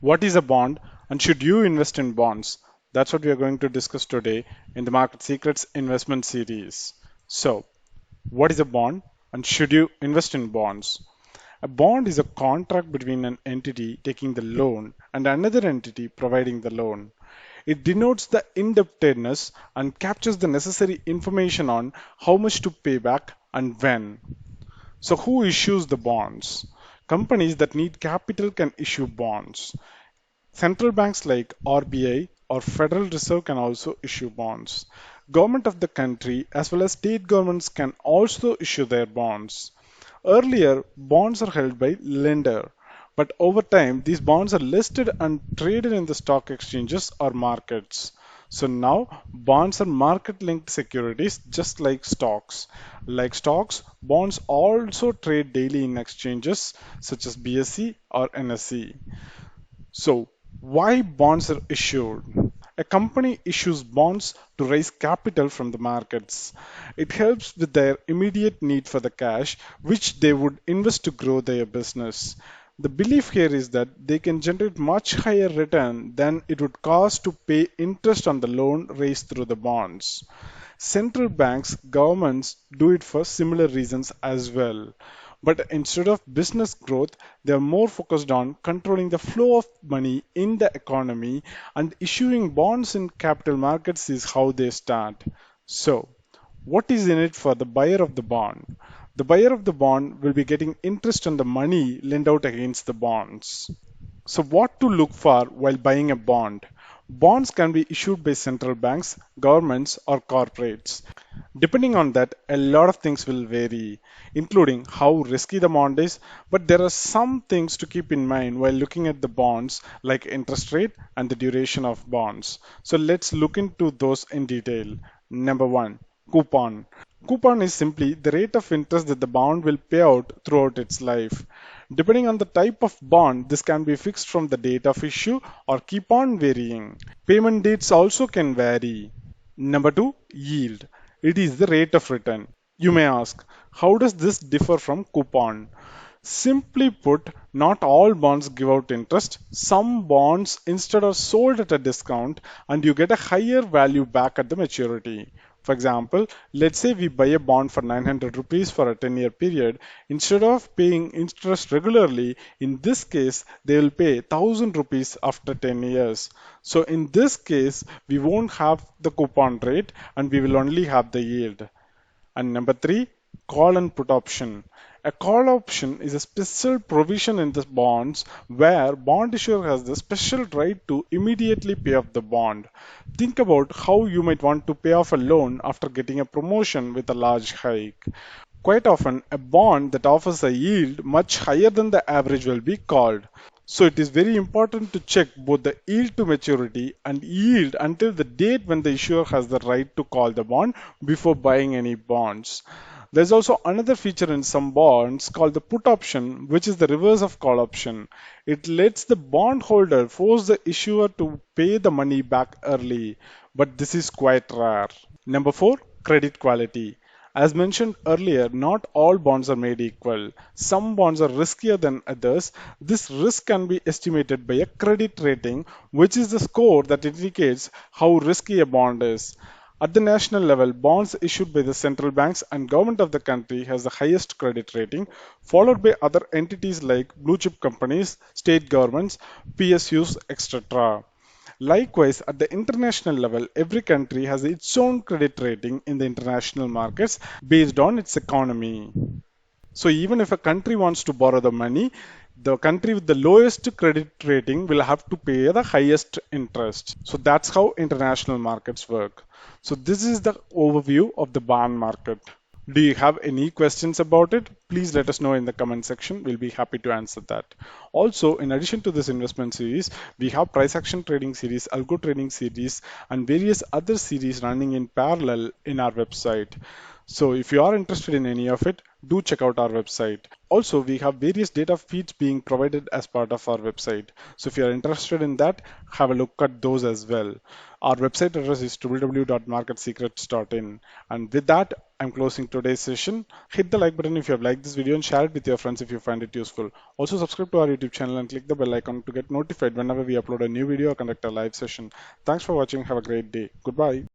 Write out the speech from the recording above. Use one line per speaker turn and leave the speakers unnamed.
What is a bond and should you invest in bonds? That's what we are going to discuss today in the Market Secrets investment series. So, what is a bond and should you invest in bonds? A bond is a contract between an entity taking the loan and another entity providing the loan. It denotes the indebtedness and captures the necessary information on how much to pay back and when. So, who issues the bonds? Companies that need capital can issue bonds. Central banks like RBI or Federal Reserve can also issue bonds. Government of the country as well as state governments can also issue their bonds. Earlier, bonds are held by lender, but over time these bonds are listed and traded in the stock exchanges or markets. So now bonds are market linked securities just like stocks. Like stocks, bonds also trade daily in exchanges such as BSE or NSE. So, why bonds are issued? A company issues bonds to raise capital from the markets. It helps with their immediate need for the cash, which they would invest to grow their business. The belief here is that they can generate much higher return than it would cost to pay interest on the loan raised through the bonds. Central banks, governments do it for similar reasons as well. But instead of business growth, they are more focused on controlling the flow of money in the economy, and issuing bonds in capital markets is how they start. So, what is in it for the buyer of the bond? The buyer of the bond will be getting interest on the money lent out against the bonds. So, what to look for while buying a bond? Bonds can be issued by central banks, governments, or corporates. Depending on that, a lot of things will vary, including how risky the bond is. But there are some things to keep in mind while looking at the bonds, like interest rate and the duration of bonds. So, let's look into those in detail. Number one, coupon. Coupon is simply the rate of interest that the bond will pay out throughout its life. Depending on the type of bond, this can be fixed from the date of issue or keep on varying. Payment dates also can vary. Number two, yield. It is the rate of return. You may ask, how does this differ from coupon? Simply put, not all bonds give out interest. Some bonds instead are sold at a discount and you get a higher value back at the maturity. For example, let's say we buy a bond for 900 rupees for a 10-year period. Instead of paying interest regularly, in this case, they will pay 1000 rupees after 10 years. So in this case, we won't have the coupon rate and we will only have the yield. And number three, call and put option. A call option is a special provision in the bonds where bond issuer has the special right to immediately pay off the bond. Think about how you might want to pay off a loan after getting a promotion with a large hike. Quite often, a bond that offers a yield much higher than the average will be called. So it is very important to check both the yield to maturity and yield until the date when the issuer has the right to call the bond before buying any bonds. There's also another feature in some bonds called the put option, which is the reverse of call option. It lets the bondholder force the issuer to pay the money back early, but this is quite rare. Number four, credit quality. As mentioned earlier, not all bonds are made equal. Some bonds are riskier than others. This risk can be estimated by a credit rating, which is the score that indicates how risky a bond is. At the national level, bonds issued by the central banks and government of the country has the highest credit rating, followed by other entities like blue chip companies, state governments, PSUs, etc. Likewise, at the international level, every country has its own credit rating in the international markets based on its economy. So even if a country wants to borrow the money, the country with the lowest credit rating will have to pay the highest interest. So that's how international markets work. So this is the overview of the bond market. Do you have any questions about it? Please let us know in the comment section. We'll be happy to answer that. Also, in addition to this investment series, we have price action trading series, algo trading series, and various other series running in parallel in our website. So if you are interested in any of it, do check out our website. Also, we have various data feeds being provided as part of our website. So if you are interested in that, have a look at those as well. Our website address is www.marketsecrets.in. And with that, I'm closing today's session. Hit the like button if you have liked this video and share it with your friends if you find it useful. Also subscribe to our YouTube channel and click the bell icon to get notified whenever we upload a new video or conduct a live session. Thanks for watching. Have a great day. Goodbye.